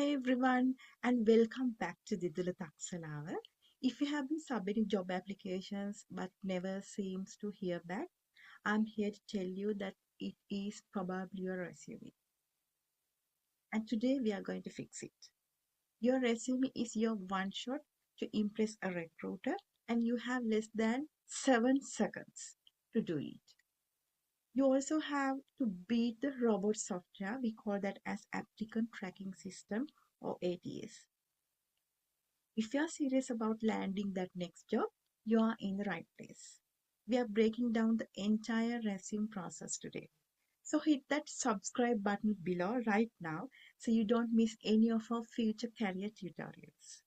Hey everyone, and welcome back to Didula Thakshalwa. If you have been submitting job applications but never seems to hear back, I'm here to tell you that it is probably your resume. And today we are going to fix it. Your resume is your one shot to impress a recruiter, and you have less than 7 seconds to do it. You also have to beat the robot software. We call that as Applicant Tracking System or ATS. If you are serious about landing that next job, you are in the right place. We are breaking down the entire resume process today. So hit that subscribe button below right now so you don't miss any of our future career tutorials.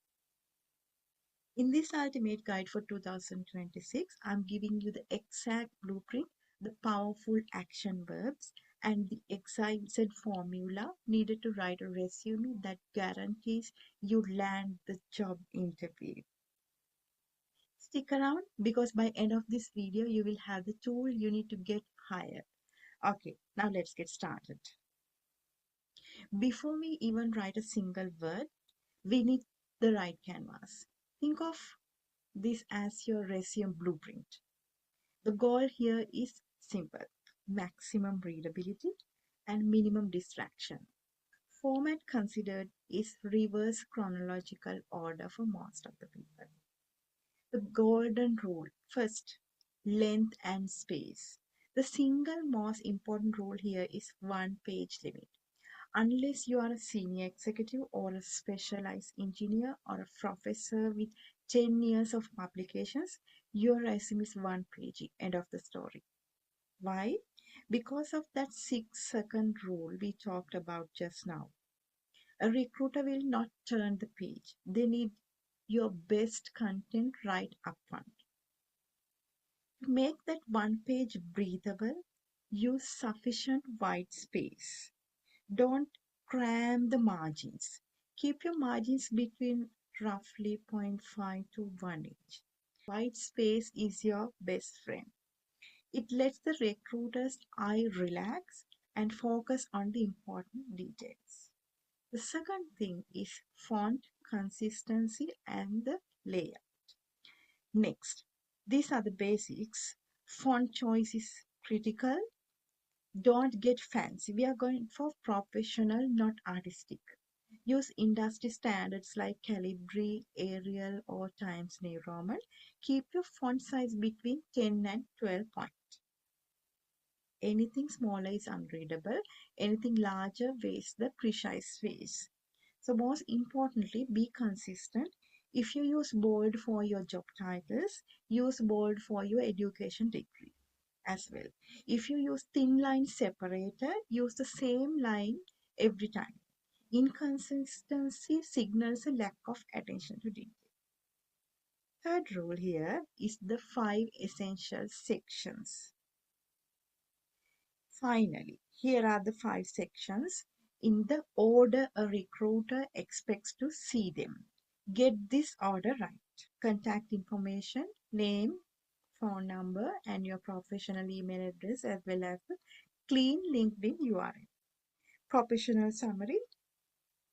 In this ultimate guide for 2026, I'm giving you the exact blueprint, the powerful action verbs, and the exact formula needed to write a resume that guarantees you land the job interview. Stick around because by end of this video you will have the tool you need to get hired. Okay, now let's get started. Before we even write a single word, we need the right canvas. Think of this as your resume blueprint. The goal here is simple: maximum readability and minimum distraction. Format considered is reverse chronological order for most of the people. The golden rule: first, length and space. The single most important rule here is one page limit. Unless you are a senior executive or a specialized engineer or a professor with 10 years of publications, your resume is one page. End of the story. Why? Because of that 6-second rule we talked about just now. A recruiter will not turn the page. They need your best content right up front. To make that one page breathable, use sufficient white space. Don't cram the margins. Keep your margins between roughly 0.5 to 1 inch. White space is your best friend. It lets the recruiter's eye relax and focus on the important details. The second thing is font consistency and the layout. Next, these are the basics. Font choice is critical. Don't get fancy. We are going for professional, not artistic. Use industry standards like Calibri, Arial, or Times New Roman. Keep your font size between 10 and 12 points. Anything smaller is unreadable. Anything larger wastes the precise space. So most importantly, be consistent. If you use bold for your job titles, use bold for your education degree as well. If you use thin line separator, use the same line every time. Inconsistency signals a lack of attention to detail. Third rule here is the 5 essential sections. Finally, here are the 5 sections in the order a recruiter expects to see them. Get this order right. Contact information, name, phone number, and your professional email address, as well as the clean LinkedIn URL. Professional summary,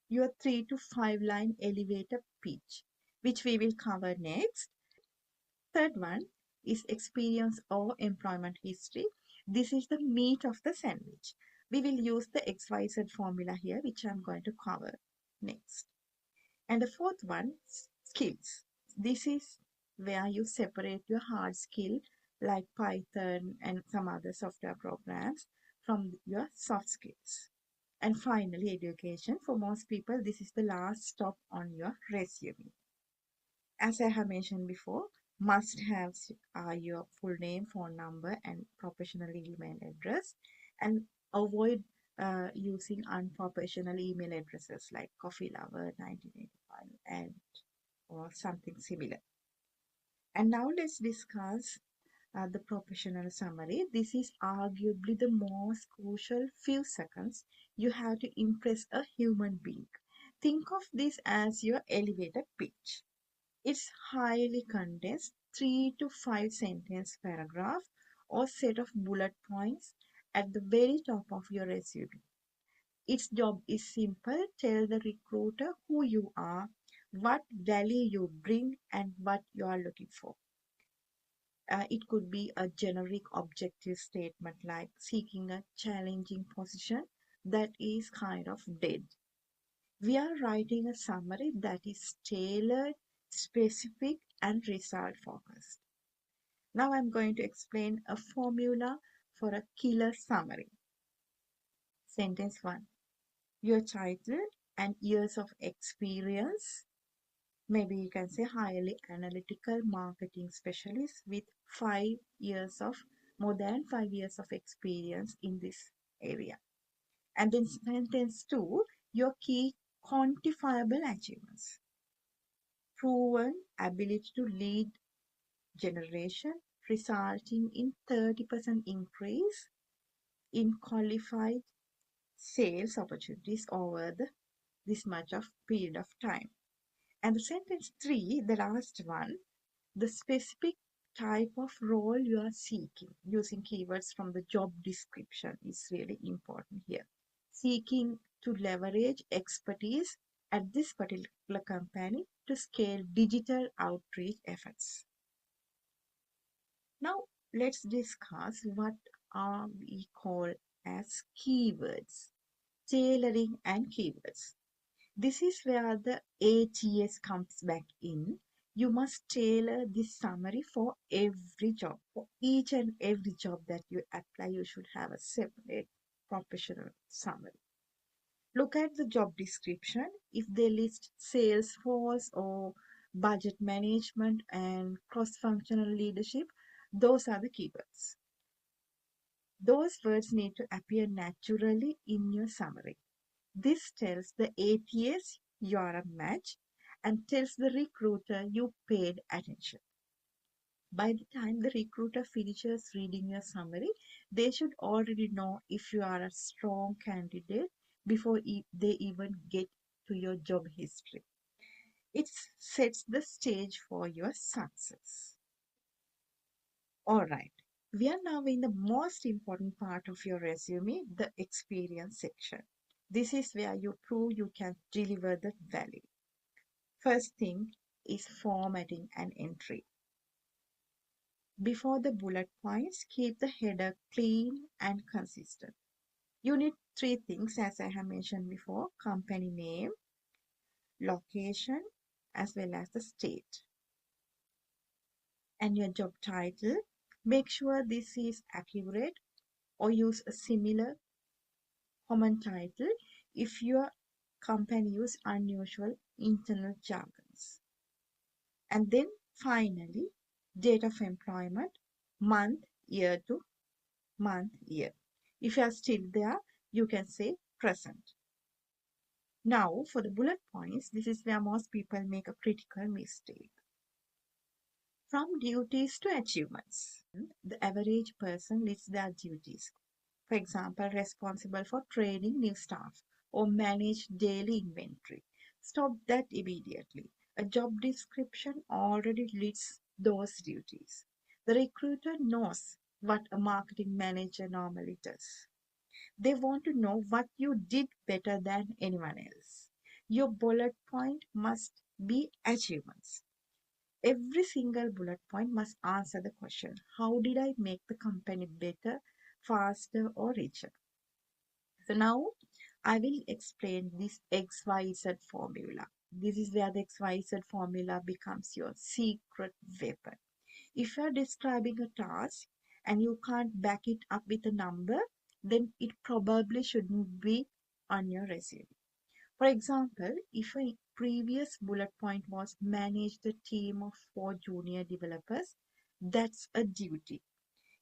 your 3 to 5 line elevator pitch, which we will cover next. Third one is experience or employment history. This is the meat of the sandwich. We will use the XYZ formula here, which I'm going to cover next. And the fourth one, skills. This is where you separate your hard skill like Python and some other software programs from your soft skills. And finally, education. For most people, this is the last stop on your resume. As I have mentioned before, must-haves are your full name, phone number, and professional email address. And avoid using unprofessional email addresses like Coffee Lover 1985 and or something similar. And now let's discuss the professional summary. This is arguably the most crucial few seconds you have to impress a human being. Think of this as your elevator pitch. It's highly condensed, 3 to 5 sentence paragraph or set of bullet points at the very top of your resume. Its job is simple. Tell the recruiter who you are, what value you bring, and what you are looking for. It could be a generic objective statement like seeking a challenging position that is kind of dead. We are writing a summary that is tailored, specific, and result focused. Now I'm going to explain a formula for a killer summary. Sentence 1. Your title and years of experience. Maybe you can say highly analytical marketing specialist with more than 5 years of experience in this area. And then sentence 2, your key quantifiable achievements. Proven ability to lead generation resulting in 30% increase in qualified sales opportunities over this much of period of time. And the sentence 3, the last one, the specific type of role you are seeking using keywords from the job description is really important here. Seeking to leverage expertise at this particular company to scale digital outreach efforts. Now let's discuss what we call as keywords, tailoring and keywords. This is where the ATS comes back in. You must tailor this summary for every job. For each and every job that you apply, you should have a separate professional summary. Look at the job description. If they list Salesforce or budget management and cross-functional leadership, those are the keywords. Those words need to appear naturally in your summary. This tells the ATS you are a match and tells the recruiter you paid attention. By the time the recruiter finishes reading your summary, they should already know if you are a strong candidate before they even get to your job history. It sets the stage for your success. All right. We are now in the most important part of your resume, the experience section. This is where you prove you can deliver the value. First thing is formatting and entry. Before the bullet points, keep the header clean and consistent. You need 3 things as I have mentioned before: company name, location, as well as the state. And your job title, make sure this is accurate or use a similar common title if your company use unusual internal jargons. And then finally, date of employment, month, year to month, year. If you are still there, you can say present. Now, for the bullet points, this is where most people make a critical mistake. From duties to achievements, the average person lists their duties. For example, responsible for training new staff or manage daily inventory. Stop that immediately. A job description already lists those duties. The recruiter knows what a marketing manager normally does. They want to know what you did better than anyone else. Your bullet point must be achievements. Every single bullet point must answer the question, how did I make the company better, faster, or richer? So now I will explain this XYZ formula. This is where the XYZ formula becomes your secret weapon. If you are describing a task and you can't back it up with a number, then it probably shouldn't be on your resume. For example, if a previous bullet point was manage the team of 4 junior developers, that's a duty.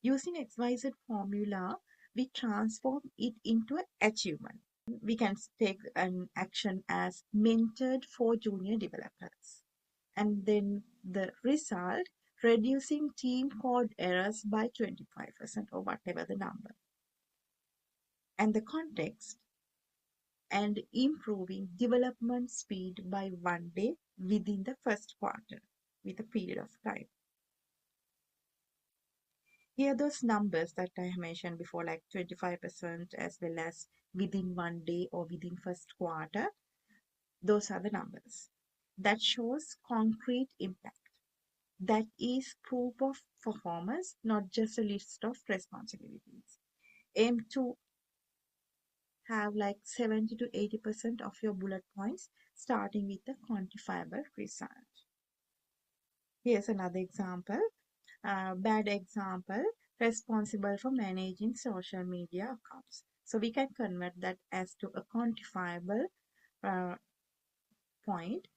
Using XYZ formula, we transform it into an achievement. We can take an action as mentored 4 junior developers. And then the result, reducing team code errors by 25% or whatever the number. And the context, and improving development speed by 1 day within the first quarter with a period of time. Here, those numbers that I mentioned before, like 25% as well as within 1 day or within first quarter, those are the numbers. That shows concrete impact. That is proof of performance, not just a list of responsibilities. Aim to have like 70 to 80% of your bullet points starting with a quantifiable result. Here's another example. Bad example, responsible for managing social media accounts. So we can convert that as to a quantifiable uh, point.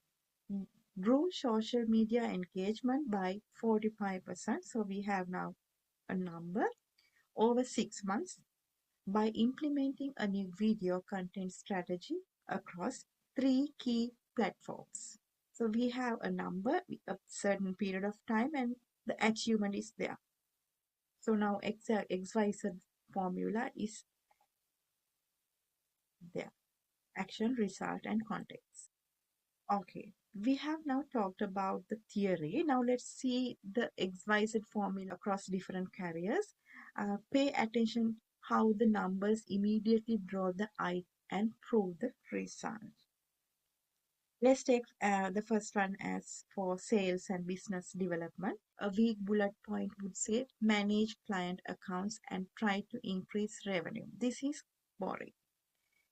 Grew social media engagement by 45%. So we have now a number over 6 months by implementing a new video content strategy across 3 key platforms. So we have a number with a certain period of time and the achievement is there. So now XYZ formula is there. Action, result, and context. Okay, we have now talked about the theory. Now let's see the XYZ formula across different careers. Pay attention how the numbers immediately draw the eye and prove the result. Let's take the first one as for sales and business development. A weak bullet point would say manage client accounts and try to increase revenue. This is boring.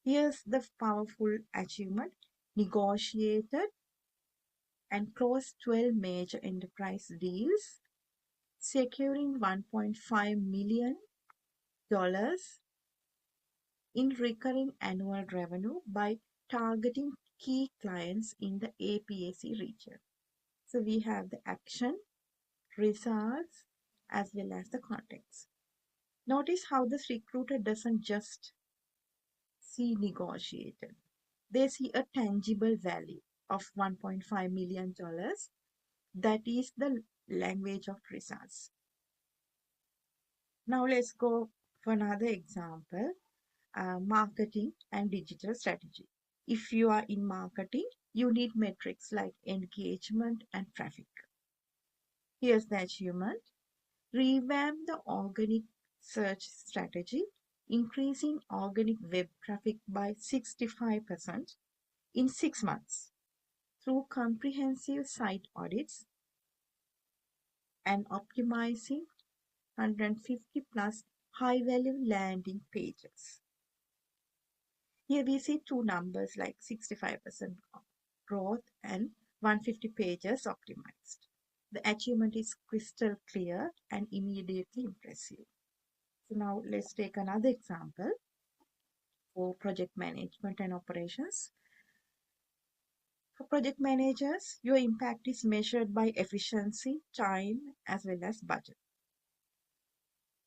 Here's the powerful achievement: negotiated and closed 12 major enterprise deals, securing $1.5 million in recurring annual revenue by targeting key clients in the APAC region. So we have the action, results, as well as the context. Notice how this recruiter doesn't just see negotiated. They see a tangible value of $1.5 million. That is the language of results. Now let's go for another example, marketing and digital strategy. If you are in marketing, you need metrics like engagement and traffic. Here's the achievement: revamp the organic search strategy, increasing organic web traffic by 65% in 6 months through comprehensive site audits and optimizing 150 plus high value landing pages. Here we see two numbers like 65% growth and 150 pages optimized. The achievement is crystal clear and immediately impressive. So now let's take another example for project management and operations. For project managers, your impact is measured by efficiency, time, as well as budget.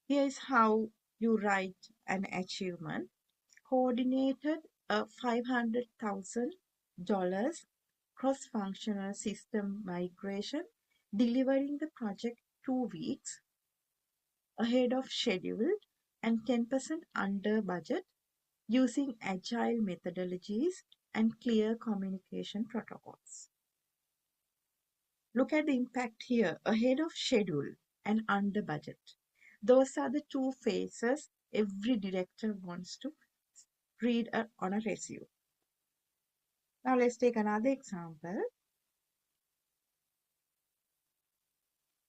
Here is how you write an achievement: coordinated a $500,000 cross-functional system migration, delivering the project 2 weeks ahead of schedule and 10% under budget, using agile methodologies and clear communication protocols. Look at the impact here: ahead of schedule and under budget. Those are the two phases every director wants to read on a resume. Now let's take another example: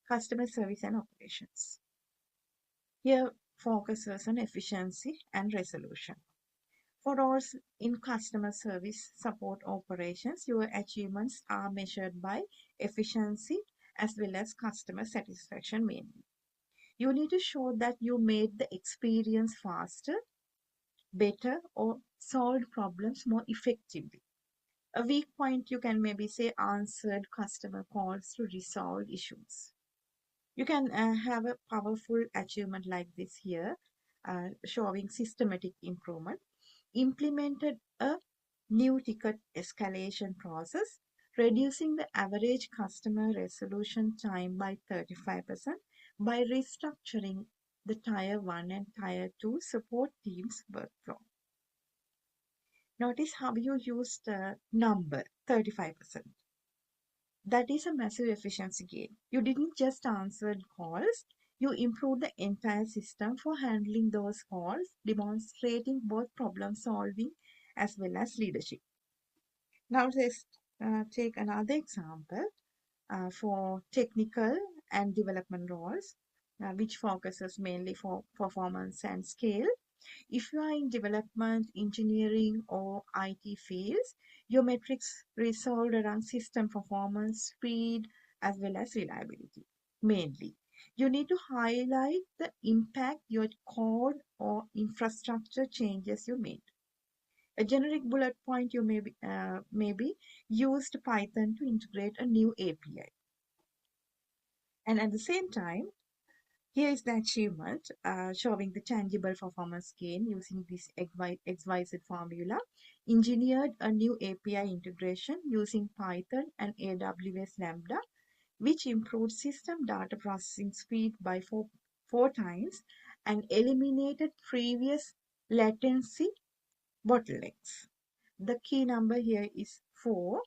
customer service and operations. Here focuses on efficiency and resolution. For roles in customer service support operations, your achievements are measured by efficiency as well as customer satisfaction mainly. You need to show that you made the experience faster, better, or solved problems more effectively. A weak point, you can maybe say answered customer calls to resolve issues. You can have a powerful achievement like this here, showing systematic improvement. Implemented a new ticket escalation process, reducing the average customer resolution time by 35% by restructuring the Tier 1 and Tier 2 support teams' workflow. Notice how you used the number 35%. That is a massive efficiency gain. You didn't just answer calls, You improve the entire system for handling those calls, demonstrating both problem solving as well as leadership. Now let's take another example for technical and development roles, which focuses mainly for performance and scale. If you are in development, engineering, or IT fields, your metrics resolved around system performance, speed, as well as reliability. Mainly, you need to highlight the impact your code or infrastructure changes you made. A generic bullet point you maybe used Python to integrate a new API. And at the same time, here is the achievement showing the tangible performance gain using this XYZ formula. Engineered a new API integration using Python and AWS Lambda, which improved system data processing speed by four times and eliminated previous latency bottlenecks. The key number here is 4.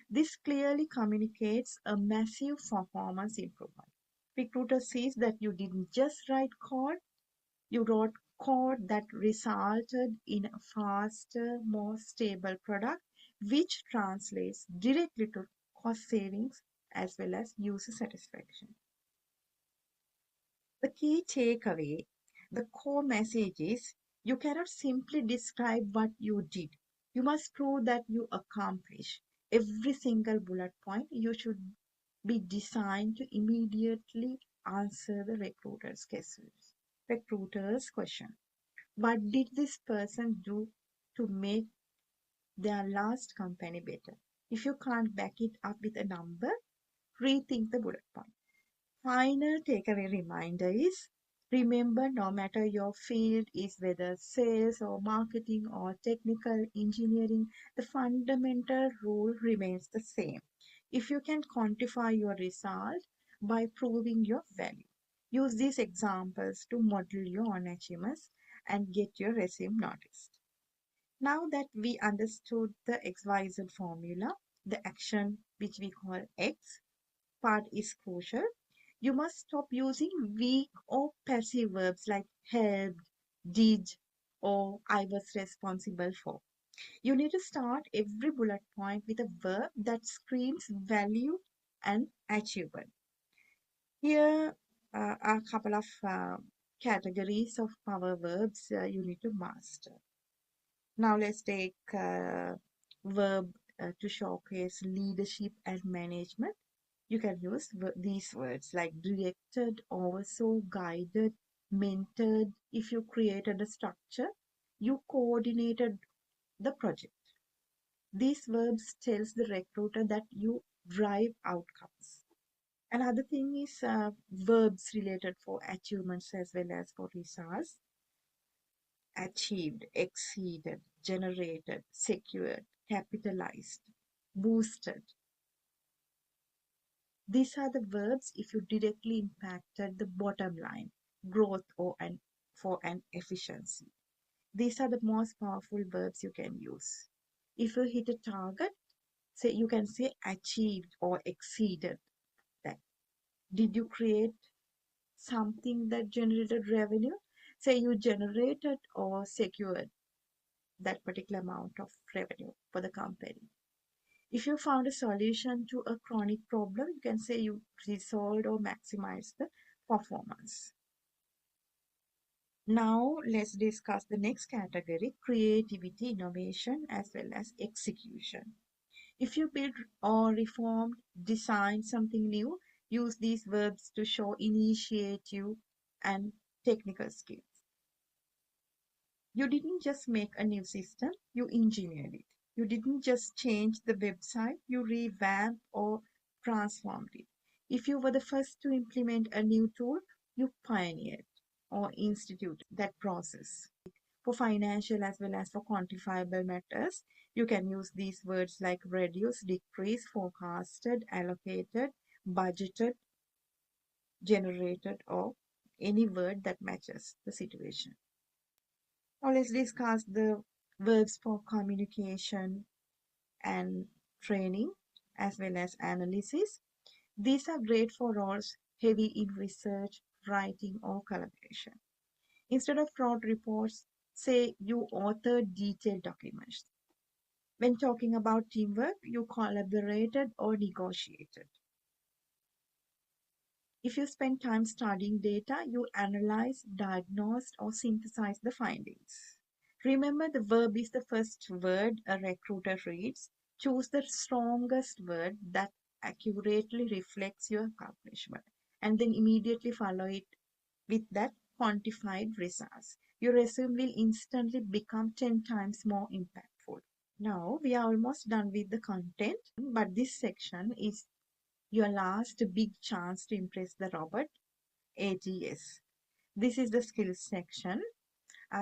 This clearly communicates a massive performance improvement. Recruiter sees that you didn't just write code, you wrote code that resulted in a faster, more stable product, which translates directly to cost savings as well as user satisfaction. The key takeaway, the core message is you cannot simply describe what you did. You must prove that you accomplish. Every single bullet point you should be designed to immediately answer the recruiter's question. What did this person do to make their last company better? If you can't back it up with a number, rethink the bullet point. Final takeaway reminder is remember, no matter your field is whether sales or marketing or technical engineering, the fundamental rule remains the same. If you can quantify your result by proving your value, use these examples to model your own achievements and get your resume noticed. Now that we understood the XYZ formula, the action which we call X part is crucial. You must stop using weak or passive verbs like helped, did, or I was responsible for. You need to start every bullet point with a verb that screams value and achievement. Here are a couple of categories of power verbs you need to master. Now let's take verb to showcase leadership and management. You can use these words like directed, oversaw, guided, mentored. If you created a structure, you coordinated the project. These verbs tells the recruiter that you drive outcomes. Another thing is verbs related for achievements as well as for results. Achieved, exceeded, generated, secured, capitalized, boosted. These are the verbs if you directly impacted the bottom line, growth or for an efficiency. These are the most powerful verbs you can use. If you hit a target, say you can say achieved or exceeded that. Did you create something that generated revenue? Say you generated or secured that particular amount of revenue for the company. If you found a solution to a chronic problem, you can say you resolved or maximized the performance. Now let's discuss the next category, creativity, innovation, as well as execution. If you build or reformed, design something new, use these verbs to show initiative and technical skills. You didn't just make a new system, you engineered it. You didn't just change the website, you revamped or transformed it. If you were the first to implement a new tool, you pioneered or instituted that process. For financial as well as for quantifiable matters, you can use these words like reduce, decrease, forecasted, allocated, budgeted, generated, or any word that matches the situation. Now let's discuss the verbs for communication and training as well as analysis. These are great for roles heavy in research, writing, or collaboration. Instead of rote reports, say you author detailed documents. When talking about teamwork, you collaborated or negotiated. If you spend time studying data, you analyze, diagnose, or synthesize the findings. Remember, the verb is the first word a recruiter reads. Choose the strongest word that accurately reflects your accomplishment and then immediately follow it with that quantified results. Your resume will instantly become 10 times more impactful. Now we are almost done with the content, but this section is your last big chance to impress the robot ATS. This is the skills section.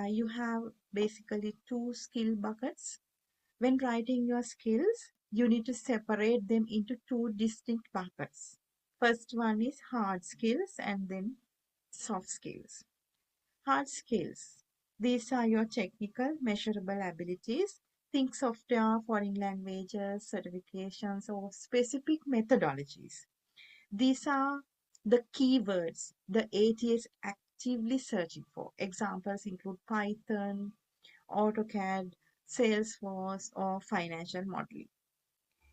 You have basically two skill buckets. When writing your skills, you need to separate them into two distinct buckets. First one is hard skills and then soft skills. Hard skills. These are your technical, measurable abilities. Think software, foreign languages, certifications, or specific methodologies. These are the keywords the ATA is actively searching for. Examples include Python, AutoCAD, Salesforce, or financial modeling.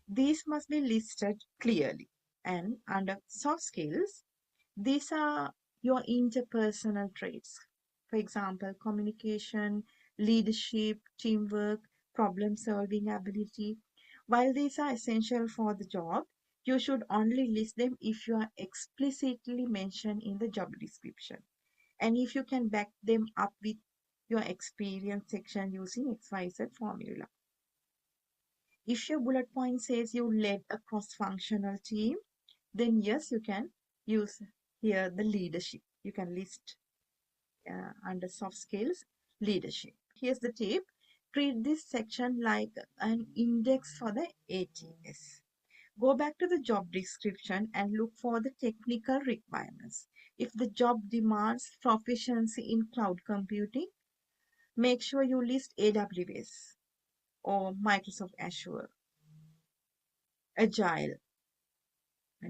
These must be listed clearly. And under soft skills, these are your interpersonal traits. For example, communication, leadership, teamwork, problem solving ability. While these are essential for the job, you should only list them if you are explicitly mentioned in the job description. And if you can back them up with your experience section using XYZ formula. If your bullet point says you led a cross-functional team, then yes, you can use here the leadership. You can list under soft skills, leadership. Here's the tip. Treat this section like an index for the ATS. Go back to the job description and look for the technical requirements. If the job demands proficiency in cloud computing, make sure you list AWS or Microsoft Azure, Agile.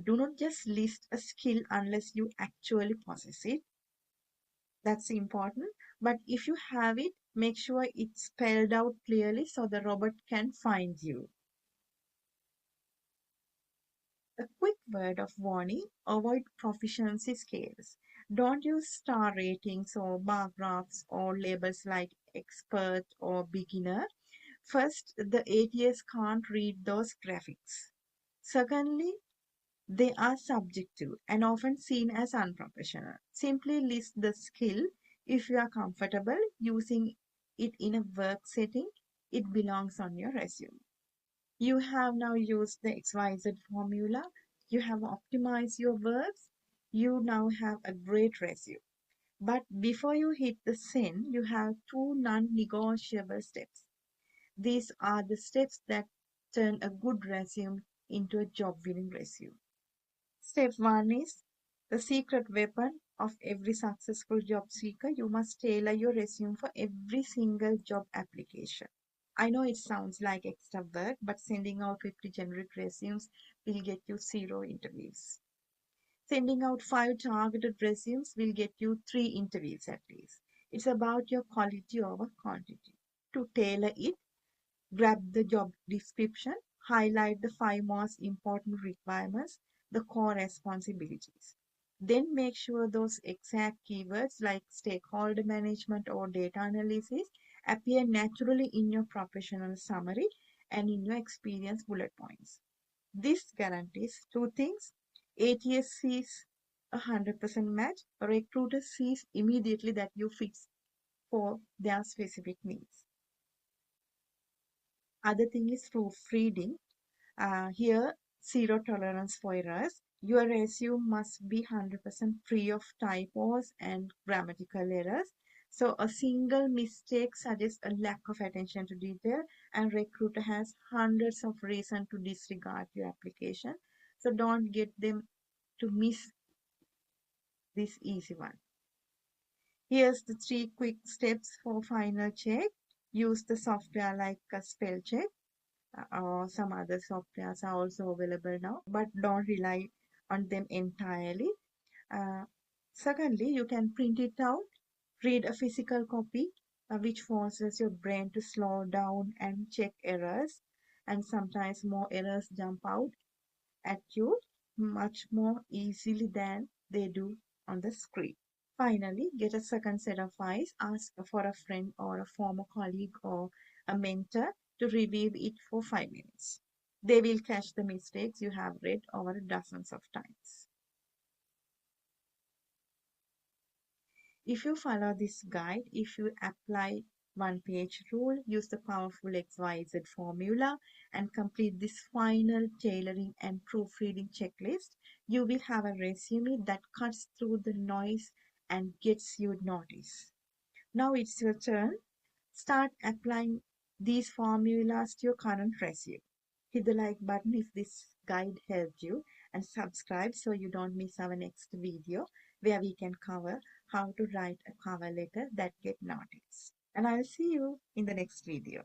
Do not just list a skill unless you actually possess it. That's important. But if you have it, make sure it's spelled out clearly so the robot can find you. A quick word of warning, avoid proficiency scales. Don't use star ratings or bar graphs or labels like expert or beginner. First, the ATS can't read those graphics. Secondly, they are subjective and often seen as unprofessional. Simply list the skill. If you are comfortable using it in a work setting, it belongs on your resume. You have now used the XYZ formula. You have optimized your verbs. You now have a great resume. But before you hit the send, you have two non-negotiable steps. These are the steps that turn a good resume into a job-winning resume. Step 1 is the secret weapon of every successful job seeker. You must tailor your resume for every single job application. I know it sounds like extra work, but sending out 50 generic resumes will get you 0 interviews. Sending out 5 targeted resumes will get you 3 interviews at least. It's about your quality over quantity. To tailor it, grab the job description, highlight the 5 most important requirements, the core responsibilities. Then make sure those exact keywords like stakeholder management or data analysis appear naturally in your professional summary and in your experience bullet points. This guarantees two things. ATS sees a 100% match. A recruiter sees immediately that you fit for their specific needs. Other thing is proofreading. Here, zero tolerance for errors. Your resume must be 100% free of typos and grammatical errors. So a single mistake suggests a lack of attention to detail, and recruiter has hundreds of reasons to disregard your application. So don't get them to miss this easy one. Here's the 3 quick steps for final check. Use the software like a spell check, or some other softwares are also available now, but don't rely on them entirely. Uh, Secondly, you can print it out, read a physical copy, which forces your brain to slow down and check errors. And sometimes more errors jump out at you much more easily than they do on the screen. Finally, get a second set of eyes. Ask for a friend or a former colleague or a mentor to review it for 5 minutes. They will catch the mistakes you have read over dozens of times. If you follow this guide, if you apply one page rule, use the powerful XYZ formula, and complete this final tailoring and proofreading checklist, you will have a resume that cuts through the noise and gets you noticed. Now it's your turn. Start applying these formulas to your current resume. Hit the like button if this guide helped you, and subscribe so you don't miss our next video where we can cover how to write a cover letter that get noticed. And I'll see you in the next video.